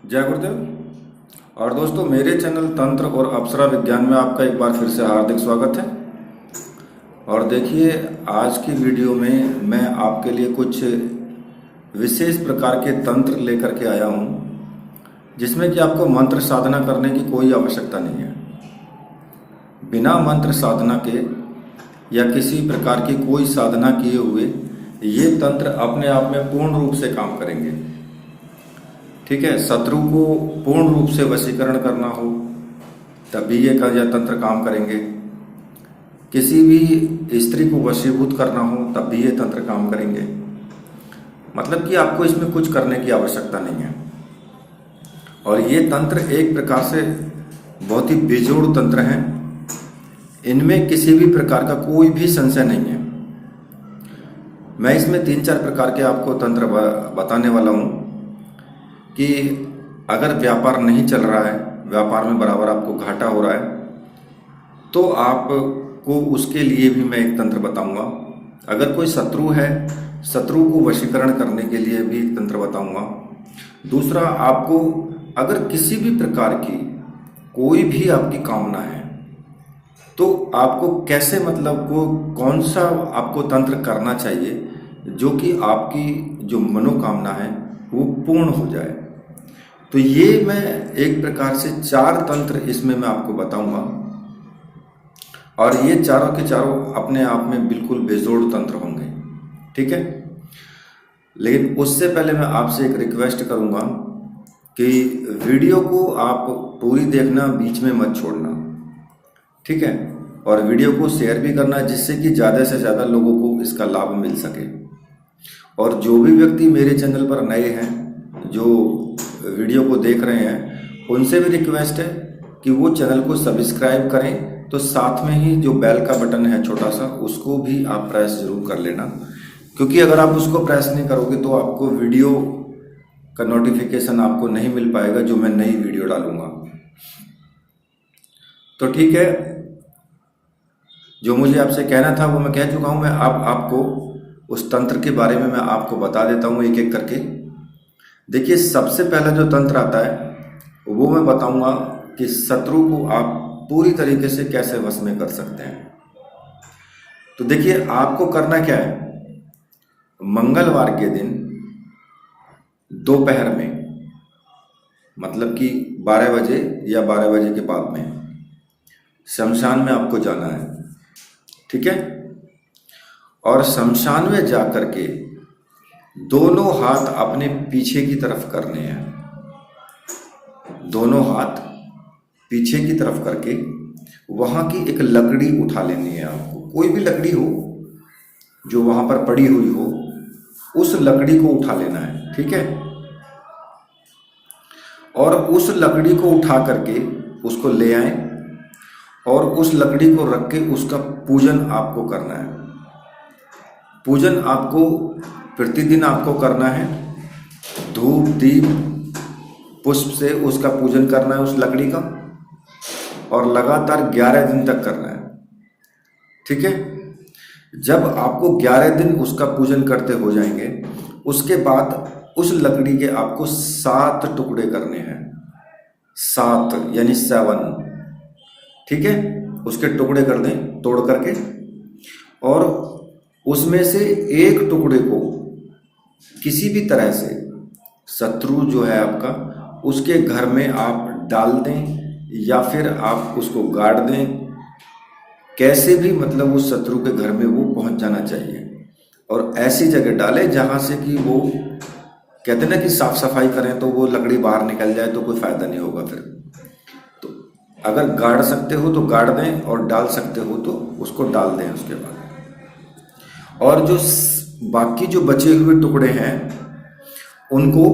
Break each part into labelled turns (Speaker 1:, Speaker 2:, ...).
Speaker 1: जय गुरुदेव। और दोस्तों, मेरे चैनल तंत्र और अप्सरा विज्ञान में आपका एक बार फिर से हार्दिक स्वागत है। और देखिए, आज की वीडियो में मैं आपके लिए कुछ विशेष प्रकार के तंत्र लेकर के आया हूँ, जिसमें कि आपको मंत्र साधना करने की कोई आवश्यकता नहीं है। बिना मंत्र साधना के या किसी प्रकार की कोई साधना किए हुए ये तंत्र अपने आप में पूर्ण रूप से काम करेंगे। ठीक है, शत्रु को पूर्ण रूप से वशीकरण करना हो तभी ये तंत्र काम करेंगे। किसी भी स्त्री को वशीभूत करना हो तब भी ये तंत्र काम करेंगे। मतलब कि आपको इसमें कुछ करने की आवश्यकता नहीं है। और ये तंत्र एक प्रकार से बहुत ही बेजोड़ तंत्र हैं। इनमें किसी भी प्रकार का कोई भी संशय नहीं है। मैं इसमें 3-4 प्रकार के आपको तंत्र बताने वाला हूँ कि अगर व्यापार नहीं चल रहा है, व्यापार में बराबर आपको घाटा हो रहा है, तो आपको उसके लिए भी मैं एक तंत्र बताऊंगा। अगर कोई शत्रु है, शत्रु को वशीकरण करने के लिए भी एक तंत्र बताऊंगा। दूसरा, आपको अगर किसी भी प्रकार की कोई भी आपकी कामना है तो आपको कैसे, मतलब को कौन सा आपको तंत्र करना चाहिए जो कि आपकी जो मनोकामना है वो पूर्ण हो जाए। तो ये मैं एक प्रकार से 4 तंत्र इसमें मैं आपको बताऊंगा। और ये चारों के चारों अपने आप में बिल्कुल बेजोड़ तंत्र होंगे। ठीक है, लेकिन उससे पहले मैं आपसे एक रिक्वेस्ट करूंगा कि वीडियो को आप पूरी देखना, बीच में मत छोड़ना। ठीक है, और वीडियो को शेयर भी करना, जिससे कि ज़्यादा से ज़्यादा लोगों को इसका लाभ मिल सके। और जो भी व्यक्ति मेरे चैनल पर नए हैं, जो वीडियो को देख रहे हैं, उनसे भी रिक्वेस्ट है कि वो चैनल को सब्सक्राइब करें। तो साथ में ही जो बेल का बटन है छोटा सा, उसको भी आप प्रेस जरूर कर लेना, क्योंकि अगर आप उसको प्रेस नहीं करोगे तो आपको वीडियो का नोटिफिकेशन आपको नहीं मिल पाएगा जो मैं नई वीडियो डालूंगा। तो ठीक है, जो मुझे आपसे कहना था वो मैं कह चुका हूं। मैं अब आपको उस तंत्र के बारे में मैं आपको बता देता हूं एक एक करके। देखिए, सबसे पहला जो तंत्र आता है वो मैं बताऊंगा कि शत्रु को आप पूरी तरीके से कैसे वश में कर सकते हैं। तो देखिए, आपको करना क्या है, मंगलवार के दिन दोपहर में, मतलब कि 12 बजे या 12 बजे के बाद में शमशान में आपको जाना है। ठीक है, और शमशान में जाकर के दोनों हाथ अपने पीछे की तरफ करने हैं। दोनों हाथ पीछे की तरफ करके वहां की एक लकड़ी उठा लेनी है आपको। कोई भी लकड़ी हो जो वहां पर पड़ी हुई हो, उस लकड़ी को उठा लेना है। ठीक है, और उस लकड़ी को उठा करके उसको ले आए और उस लकड़ी को रख के उसका पूजन आपको करना है। पूजन आपको प्रतिदिन आपको करना है। धूप दीप पुष्प से उसका पूजन करना है, उस लकड़ी का, और लगातार 11 दिन तक करना है। ठीक है, जब आपको 11 दिन उसका पूजन करते हो जाएंगे, उसके बाद उस लकड़ी के आपको 7 टुकड़े करने हैं। 7 यानी 7। ठीक है, उसके टुकड़े कर दें तोड़ करके, और उसमें से एक टुकड़े को किसी भी तरह से शत्रु जो है आपका, उसके घर में आप डाल दें या फिर आप उसको गाड़ दें। कैसे भी, मतलब उस शत्रु के घर में वो पहुंच जाना चाहिए। और ऐसी जगह डालें जहां से कि वो, कहते हैं ना कि साफ सफाई करें तो वो लकड़ी बाहर निकल जाए तो कोई फायदा नहीं होगा फिर। तो अगर गाड़ सकते हो तो गाड़ दें, और डाल सकते हो तो उसको डाल दें उसके बाद। और जो बाकी जो बचे हुए टुकड़े हैं उनको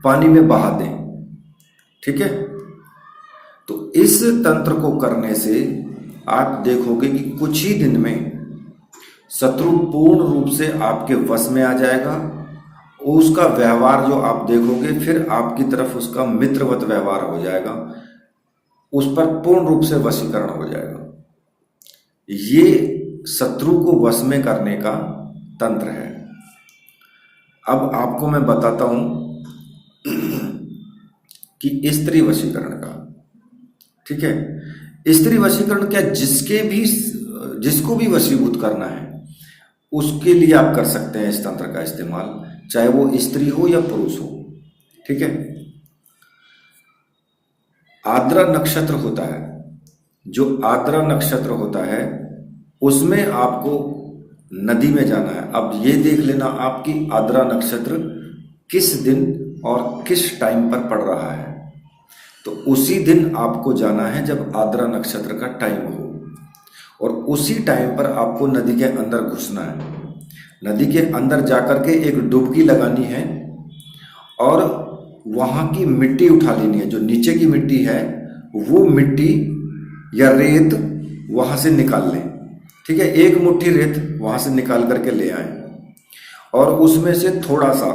Speaker 1: पानी में बहा दें। ठीक है, तो इस तंत्र को करने से आप देखोगे कि कुछ ही दिन में शत्रु पूर्ण रूप से आपके वश में आ जाएगा। उसका व्यवहार जो आप देखोगे, फिर आपकी तरफ उसका मित्रवत व्यवहार हो जाएगा, उस पर पूर्ण रूप से वशीकरण हो जाएगा। ये शत्रु को वश में करने का तंत्र है। अब आपको मैं बताता हूं कि स्त्री वशीकरण का। ठीक है, स्त्री वशीकरण क्या, जिसको भी वशीभूत करना है उसके लिए आप कर सकते हैं इस तंत्र का इस्तेमाल, चाहे वो स्त्री हो या पुरुष हो। ठीक है, आर्द्रा नक्षत्र होता है, जो आर्द्रा नक्षत्र होता है उसमें आपको नदी में जाना है। अब ये देख लेना आपकी आर्द्रा नक्षत्र किस दिन और किस टाइम पर पड़ रहा है, तो उसी दिन आपको जाना है जब आर्द्रा नक्षत्र का टाइम हो, और उसी टाइम पर आपको नदी के अंदर घुसना है। नदी के अंदर जाकर के एक डुबकी लगानी है और वहाँ की मिट्टी उठा लेनी है, जो नीचे की मिट्टी है वो मिट्टी या रेत वहाँ से निकाल लें। ठीक है, एक मुट्ठी रेत वहाँ से निकाल करके ले आए और उसमें से थोड़ा सा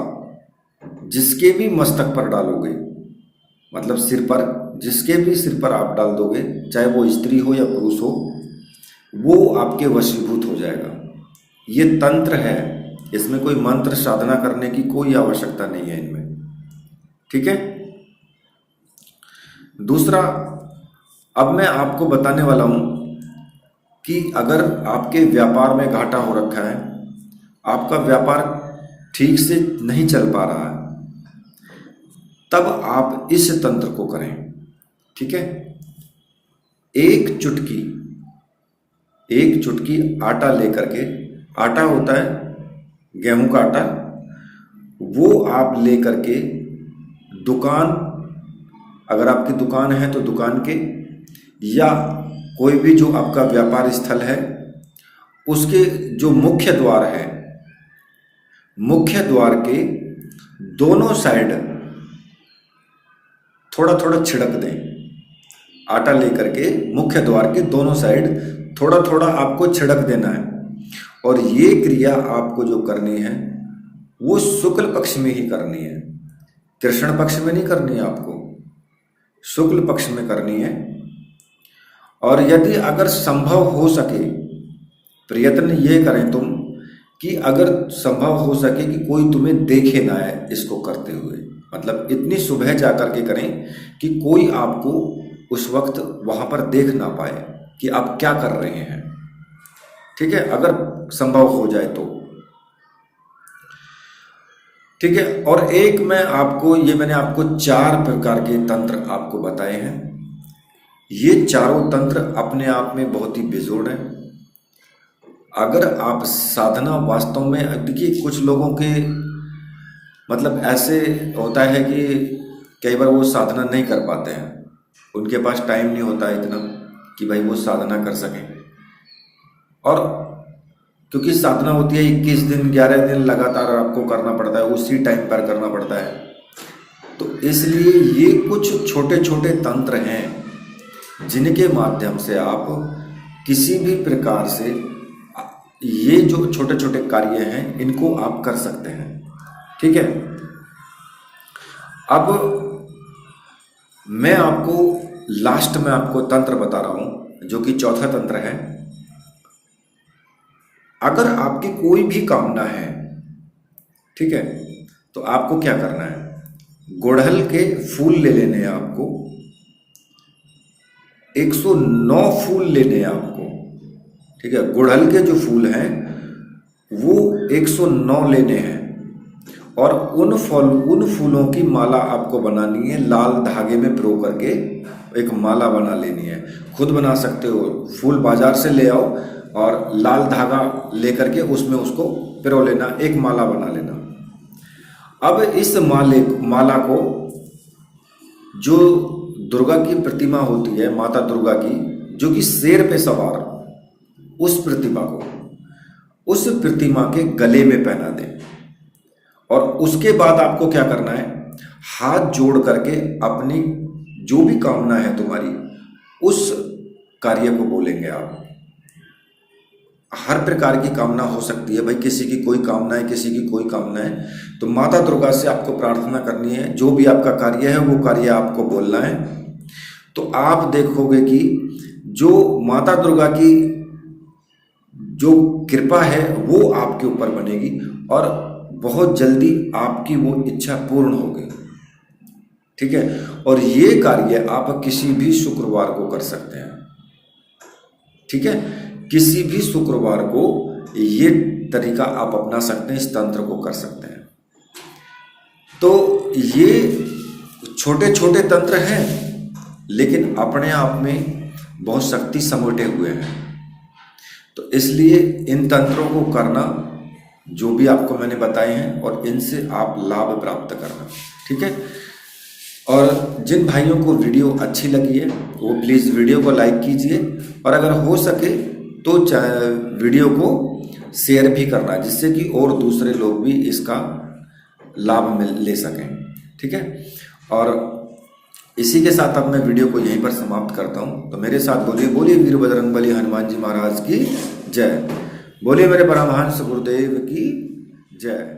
Speaker 1: जिसके भी मस्तक पर डालोगे, मतलब सिर पर, जिसके भी सिर पर आप डाल दोगे, चाहे वो स्त्री हो या पुरुष हो, वो आपके वशीभूत हो जाएगा। ये तंत्र है, इसमें कोई मंत्र साधना करने की कोई आवश्यकता नहीं है इनमें। ठीक है, दूसरा, अब मैं आपको बताने वाला हूं कि अगर आपके व्यापार में घाटा हो रखा है, आपका व्यापार ठीक से नहीं चल पा रहा है, तब आप इस तंत्र को करें। ठीक है, एक चुटकी आटा लेकर के, आटा होता है गेहूं का आटा, वो आप लेकर के दुकान, अगर आपकी दुकान है तो दुकान के, या कोई भी जो आपका व्यापार स्थल है उसके जो मुख्य द्वार है, मुख्य द्वार के दोनों साइड थोड़ा थोड़ा छिड़क दें। आटा लेकर के मुख्य द्वार के दोनों साइड थोड़ा थोड़ा आपको छिड़क देना है, और ये क्रिया आपको जो करनी है वो शुक्ल पक्ष में ही करनी है, कृष्ण पक्ष में नहीं करनी है, आपको शुक्ल पक्ष में करनी है। और यदि अगर संभव हो सके, प्रयत्न ये करें तुम कि अगर संभव हो सके कि कोई तुम्हें देखे ना है इसको करते हुए, मतलब इतनी सुबह जाकर के करें कि कोई आपको उस वक्त वहां पर देख ना पाए कि आप क्या कर रहे हैं। ठीक है, अगर संभव हो जाए तो। ठीक है, और एक मैंने आपको 4 प्रकार के तंत्र आपको बताए हैं। ये चारों तंत्र अपने आप में बहुत ही बेजोड़ हैं। अगर आप साधना वास्तव में, देखिए कुछ लोगों के मतलब ऐसे होता है कि कई बार वो साधना नहीं कर पाते हैं, उनके पास टाइम नहीं होता इतना कि भाई वो साधना कर सकें, और क्योंकि साधना होती है 21 दिन 11 दिन लगातार आपको करना पड़ता है, उसी टाइम पर करना पड़ता है, तो इसलिए ये कुछ छोटे छोटे तंत्र हैं जिनके माध्यम से आप किसी भी प्रकार से ये जो छोटे छोटे कार्य हैं इनको आप कर सकते हैं। ठीक है, अब मैं आपको लास्ट में आपको तंत्र बता रहा हूं जो कि चौथा तंत्र है। अगर आपकी कोई भी कामना है, ठीक है, तो आपको क्या करना है, गुड़हल के फूल ले लेने हैं आपको, 109 फूल लेने हैं आपको। ठीक है, गुड़हल के जो फूल हैं वो 109 लेने हैं, और उन फूलों की माला आपको बनानी है, लाल धागे में पिरो करके एक माला बना लेनी है। खुद बना सकते हो, फूल बाजार से ले आओ और लाल धागा लेकर के उसमें उसको पिरो लेना, एक माला बना लेना। अब इस माला को, जो दुर्गा की प्रतिमा होती है, माता दुर्गा की, जो कि शेर पे सवार, उस प्रतिमा के गले में पहना दें। और उसके बाद आपको क्या करना है, हाथ जोड़ करके अपनी जो भी कामना है तुम्हारी, उस कार्य को बोलेंगे आप। हर प्रकार की कामना हो सकती है भाई, किसी की कोई कामना है, किसी की कोई कामना है, तो माता दुर्गा से आपको प्रार्थना करनी है। जो भी आपका कार्य है वो कार्य आपको बोलना है, तो आप देखोगे कि जो माता दुर्गा की जो कृपा है वो आपके ऊपर बनेगी और बहुत जल्दी आपकी वो इच्छा पूर्ण होगी। ठीक है। और ये कार्य आप किसी भी शुक्रवार को कर सकते हैं, ठीक है। किसी भी शुक्रवार को ये तरीका आप अपना सकते हैं, इस तंत्र को कर सकते हैं। तो ये छोटे छोटे तंत्र हैं, लेकिन अपने आप में बहुत शक्ति समेटे हुए हैं। तो इसलिए इन तंत्रों को करना, जो भी आपको मैंने बताए हैं, और इनसे आप लाभ प्राप्त करना, ठीक है। और जिन भाइयों को वीडियो अच्छी लगी है वो प्लीज़ वीडियो को लाइक कीजिए, और अगर हो सके तो वीडियो को शेयर भी करना, जिससे कि और दूसरे लोग भी इसका लाभ ले सकें, ठीक है। और इसी के साथ अब मैं वीडियो को यहीं पर समाप्त करता हूं। तो मेरे साथ बोलिए, बोलिए वीर बजरंगबली हनुमान जी महाराज की जय, बोलिए मेरे परमहंस गुरुदेव की जय।